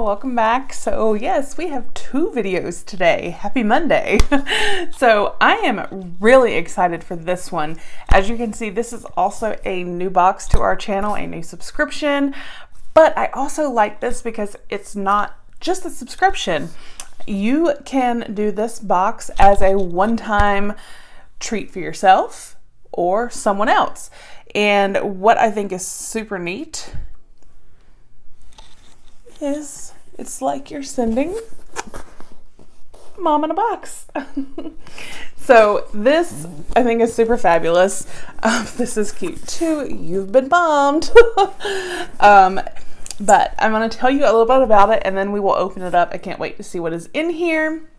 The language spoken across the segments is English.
welcome back. So yes, we have 2 videos today. Happy Monday. So I am really excited for this one. As you can see, this is also a new box to our channel, a new subscription, but I also like this because it's not just a subscription. You can do this box as a one-time treat for yourself or someone else. And what I think is super neat is it's like you're sending mom in a box. So this I think is super fabulous. This is cute too. You've been bombed. But I'm going to tell you a little bit about it and then we will open it up. I can't wait to see what is in here.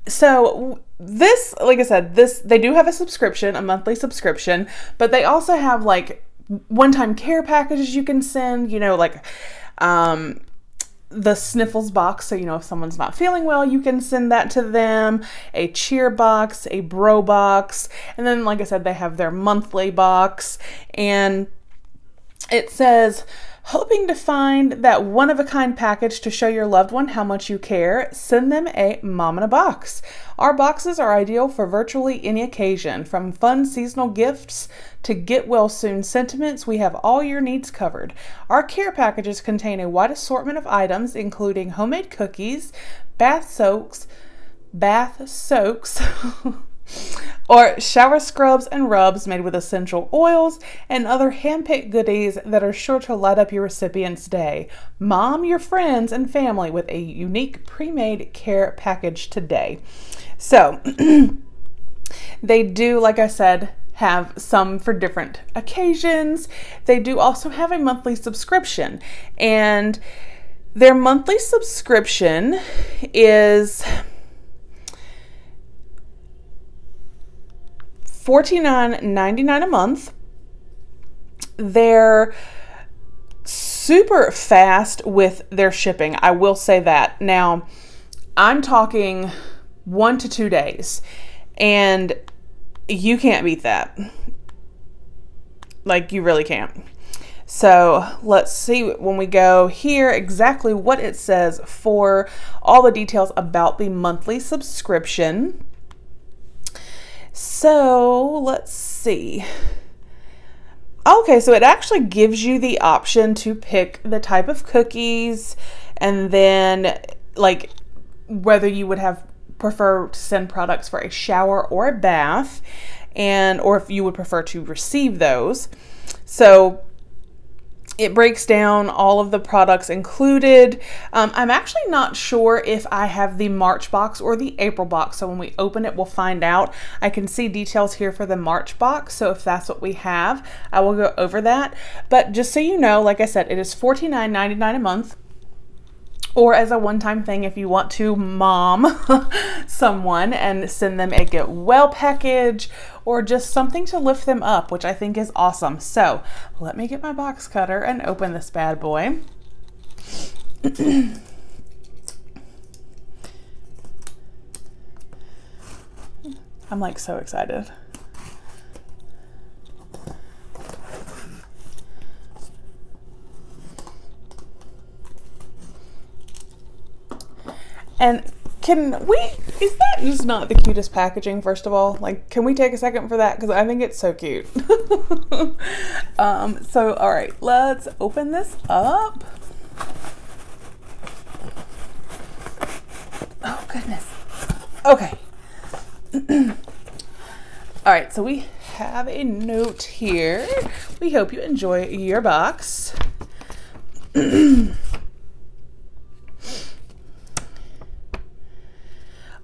So this, like I said, they do have a subscription, a monthly subscription, but they also have like one-time care packages you can send, you know, like the sniffles box. So, you know, if someone's not feeling well, you can send that to them, a cheer box, a bro box. And then, like I said, they have their monthly box, and it says, hoping to find that one-of-a-kind package to show your loved one how much you care, send them a mom in a box. Our boxes are ideal for virtually any occasion. From fun seasonal gifts to get well soon sentiments, we have all your needs covered. Our care packages contain a wide assortment of items, including homemade cookies, bath soaks, or shower scrubs and rubs made with essential oils and other hand-picked goodies that are sure to light up your recipient's day. Mom your friends and family with a unique pre-made care package today. So they do, like I said, have some for different occasions. They do also have a monthly subscription, and their monthly subscription is $49.99 a month. They're super fast with their shipping. I will say that. Now, I'm talking 1 to 2 days, and you can't beat that. Like, you really can't. So let's see when we go here exactly what it says for all the details about the monthly subscription. So let's see. Okay, so it actually gives you the option to pick the type of cookies, and then like whether you would prefer to send products for a shower or a bath, or if you would prefer to receive those. So it breaks down all of the products included. I'm actually not sure if I have the March box or the April box. So when we open it, we'll find out. I can see details here for the March box. So if that's what we have, I will go over that. But just so you know, like I said, it is $49.99 a month. Or as a one-time thing, if you want to mom someone and send them a get well package or just something to lift them up, which I think is awesome. So let me get my box cutter and open this bad boy. I'm like so excited. And is that just not the cutest packaging, first of all? Like, can we take a second for that? Because I think it's so cute. So, all right, let's open this up. Oh, goodness. Okay. All right, so we have a note here. We hope you enjoy your box.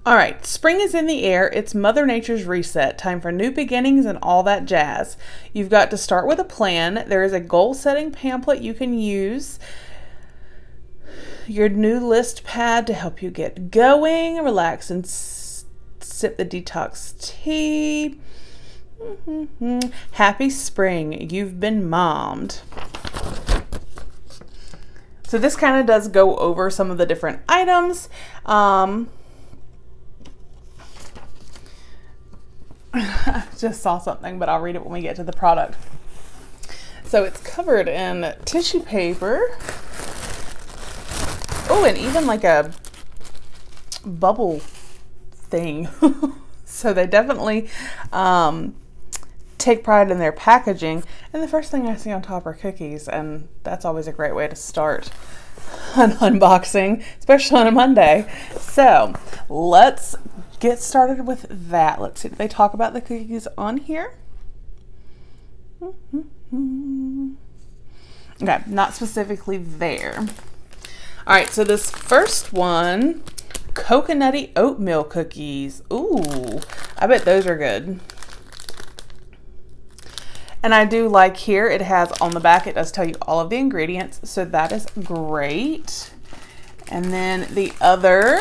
All right, spring is in the air. It's Mother Nature's reset. Time for new beginnings and all that jazz. You've got to start with a plan. There is a goal-setting pamphlet you can use. Your new list pad to help you get going. Relax and sip the detox tea. Happy spring. You've been mommed. So this kind of does go over some of the different items. I just saw something, but I'll read it when we get to the product. So it's covered in tissue paper. Oh, and even like a bubble thing. So they definitely take pride in their packaging. And the first thing I see on top are cookies, and that's always a great way to start an unboxing, especially on a Monday. So let's get started with that. Let's see, did they talk about the cookies on here? Okay, not specifically there. All right, so this first one, coconutty oatmeal cookies. Ooh, I bet those are good. And I do like here, it has on the back, it does tell you all of the ingredients, so that is great. And then the other,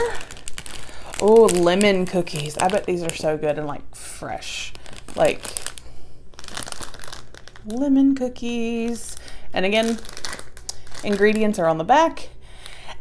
oh, lemon cookies. I bet these are so good and like fresh, like lemon cookies. And again, ingredients are on the back.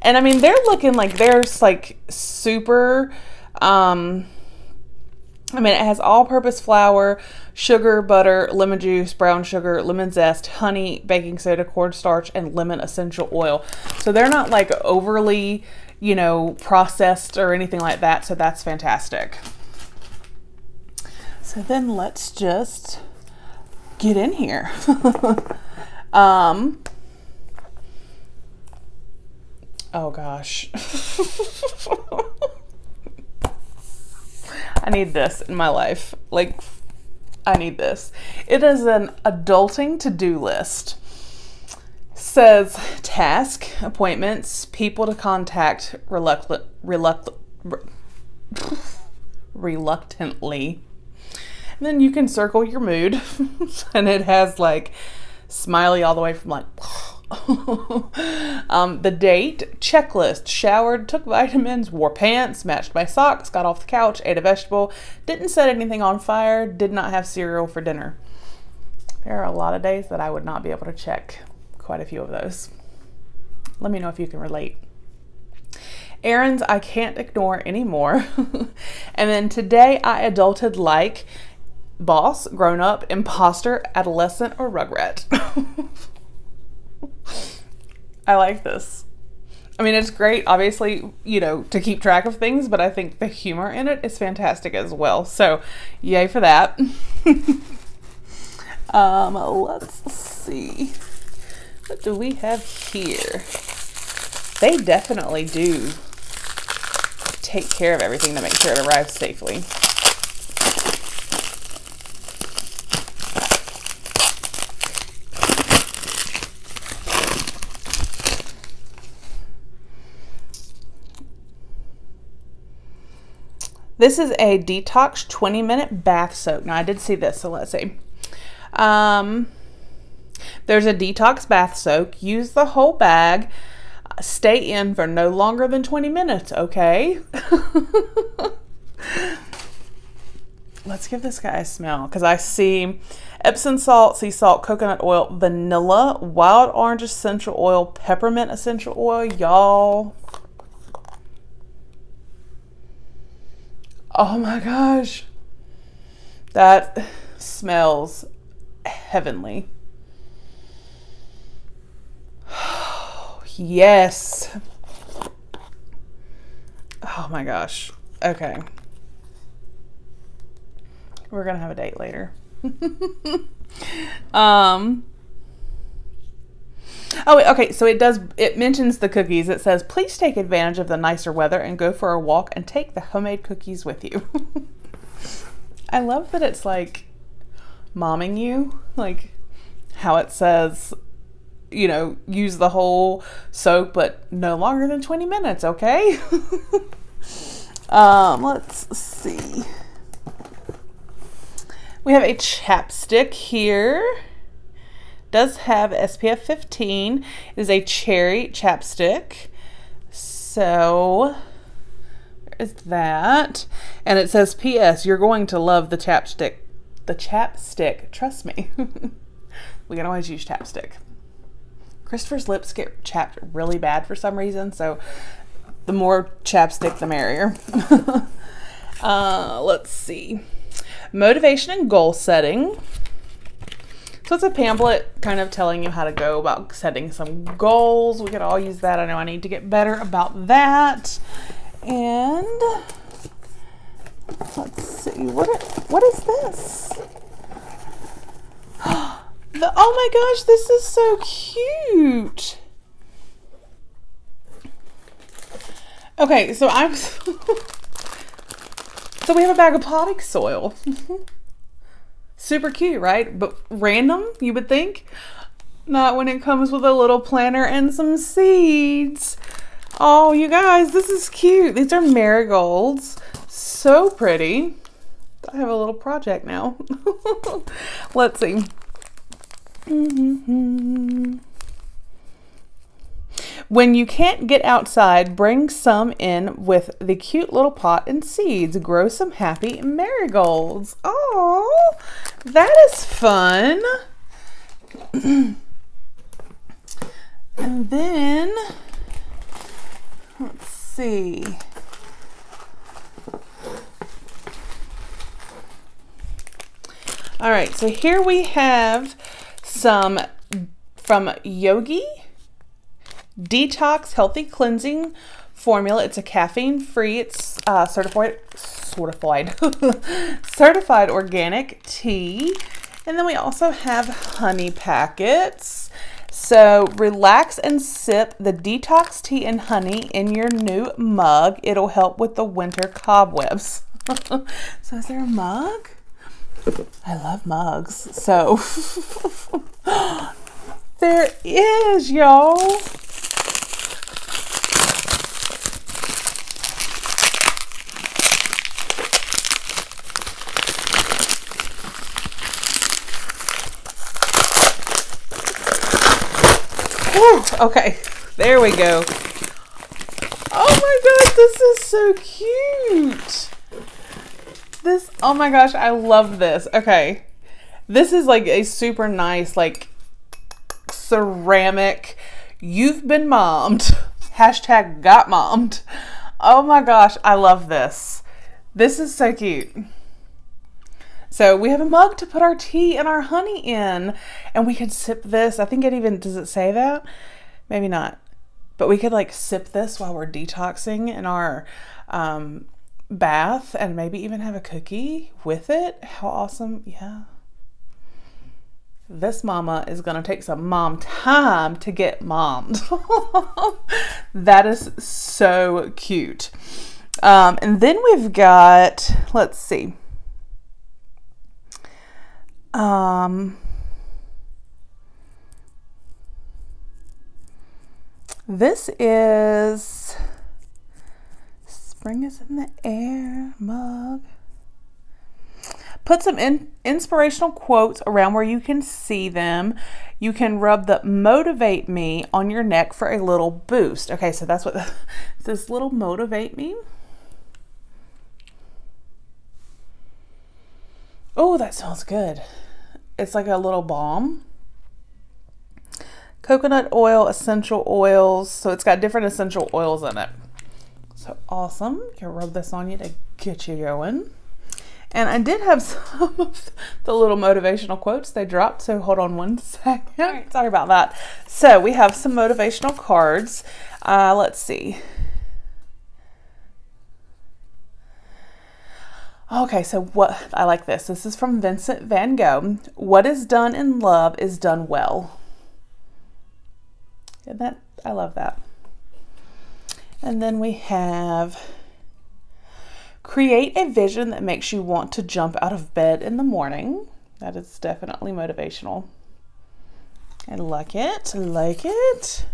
And I mean, they're looking like there's like super, I mean, it has all-purpose flour, sugar, butter, lemon juice, brown sugar, lemon zest, honey, baking soda, cornstarch, and lemon essential oil. So they're not like overly, you know, processed or anything like that. So that's fantastic. So then let's just get in here. Oh gosh. I need this in my life. Like, I need this. It is an adulting to-do list. Says task, appointments, people to contact reluctantly. And then you can circle your mood. And it has like smiley all the way from like the date, checklist, showered, took vitamins, wore pants, matched my socks, got off the couch, ate a vegetable, didn't set anything on fire, did not have cereal for dinner. There are a lot of days that I would not be able to check quite a few of those. Let me know if you can relate. Errands I can't ignore anymore. And then today I adulted like boss, grown up, imposter, adolescent, or rugrat. I like this. I mean, it's great, obviously, you know, to keep track of things, but I think the humor in it is fantastic as well. So, yay for that. Let's see. What do we have here? They definitely do take care of everything to make sure it arrives safely. This is a detox 20-minute bath soak. Now I did see this, so let's see. There's a detox bath soak. Use the whole bag. Stay in for no longer than 20 minutes, okay? Let's give this guy a smell, because I see Epsom salt, sea salt, coconut oil, vanilla, wild orange essential oil, peppermint essential oil, y'all. Oh my gosh, that smells heavenly. Yes. Oh my gosh. Okay. We're gonna have a date later. Oh, okay, so it mentions the cookies. It says, please take advantage of the nicer weather and go for a walk and take the homemade cookies with you. I love that it's like momming you, like how it says, you know, use the whole soak, but no longer than 20 minutes, okay? Let's see. We have a chapstick here. Does have SPF 15. It is a cherry chapstick. So there's that. And it says, P.S. You're going to love the chapstick. The chapstick. Trust me. We can always use chapstick. Christopher's lips get chapped really bad for some reason, so the more chapstick, the merrier. Let's see. Motivation and goal setting. So it's a pamphlet kind of telling you how to go about setting some goals. We could all use that. I know I need to get better about that. And let's see, what is this? Oh my gosh, this is so cute. Okay, so so we have a bag of potting soil. Super cute, right? But random, you would think. Not when it comes with a little planter and some seeds. Oh, you guys, this is cute. These are marigolds. So pretty. I have a little project now. Let's see. When you can't get outside, bring some in with the cute little pot and seeds. Grow some happy marigolds. Oh, that is fun. And then, let's see. All right, so here we have some from Yogi Detox Healthy Cleansing Formula. It's a caffeine-free, it's certified certified organic tea. And then we also have honey packets. So relax and sip the detox tea and honey in your new mug. It'll help with the winter cobwebs. So is there a mug? I love mugs. So there is, y'all. Okay, there we go. Oh my gosh, this is so cute. This, oh my gosh, I love this. Okay, this is like a super nice, like, ceramic, you've been mommed, hashtag got mommed. Oh my gosh, I love this. This is so cute. So we have a mug to put our tea and our honey in, and we could sip this. I think it even, does it say that? Maybe not. But we could like sip this while we're detoxing in our bath, and maybe even have a cookie with it. How awesome. Yeah. This mama is going to take some mom time to get mommed. That is so cute. And then we've got, let's see. This is Spring is in the Air mug. Put some inspirational quotes around where you can see them. You can rub the Motivate Me on your neck for a little boost. Okay, so that's what this little Motivate Me. Oh, that smells good. It's like a little balm. Coconut oil, essential oils. So it's got different essential oils in it. So awesome. You can rub this on you to get you going. And I did have some of the little motivational quotes they dropped. So hold on one second. Right. Sorry about that. So we have some motivational cards. Let's see. Okay, so what, I like this. This is from Vincent van Gogh. What is done in love is done well. And that, I love that. And then we have, create a vision that makes you want to jump out of bed in the morning. That is definitely motivational. I like it. I like it.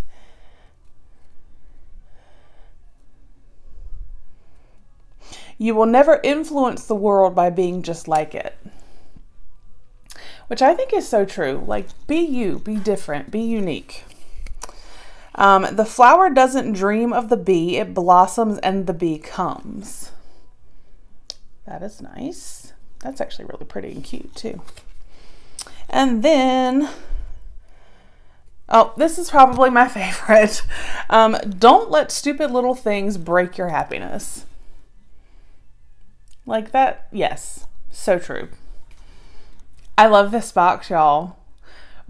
You will never influence the world by being just like it. Which I think is so true. Like, be you, be different, be unique. The flower doesn't dream of the bee, it blossoms and the bee comes. That is nice. That's actually really pretty and cute too. And then, oh, this is probably my favorite. Don't let stupid little things break your happiness. Like that, yes, so true. I love this box, y'all.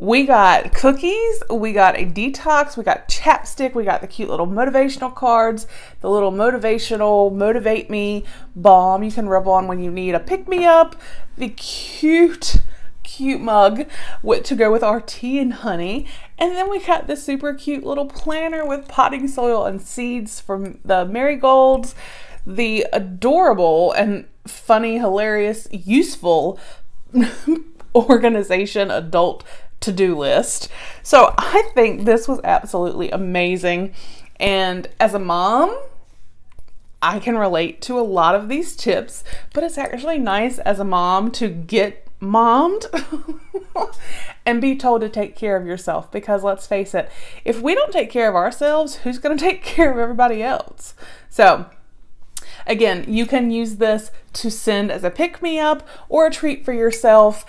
We got cookies, we got a detox, we got chapstick, we got the cute little motivational cards, the little motivational motivate me balm you can rub on when you need a pick-me-up, the cute mug to go with our tea and honey, and then we got this super cute little planner with potting soil and seeds from the marigolds, the adorable and funny, hilarious, useful organization adult to-do list. So I think this was absolutely amazing, and as a mom, I can relate to a lot of these tips, but it's actually nice as a mom to get mommed and be told to take care of yourself, because let's face it, if we don't take care of ourselves, who's going to take care of everybody else? So again, you can use this to send as a pick-me-up or a treat for yourself.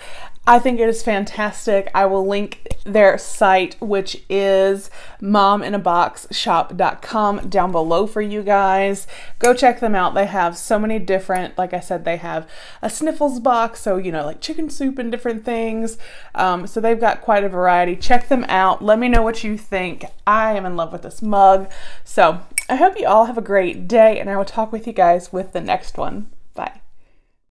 I think it is fantastic. I will link their site, which is mominaboxshop.com, down below for you guys. Go check them out. They have so many different, like I said, they have a sniffles box, so you know, like chicken soup and different things. So they've got quite a variety. Check them out. Let me know what you think. I am in love with this mug. So I hope you all have a great day, and I will talk with you guys with the next one.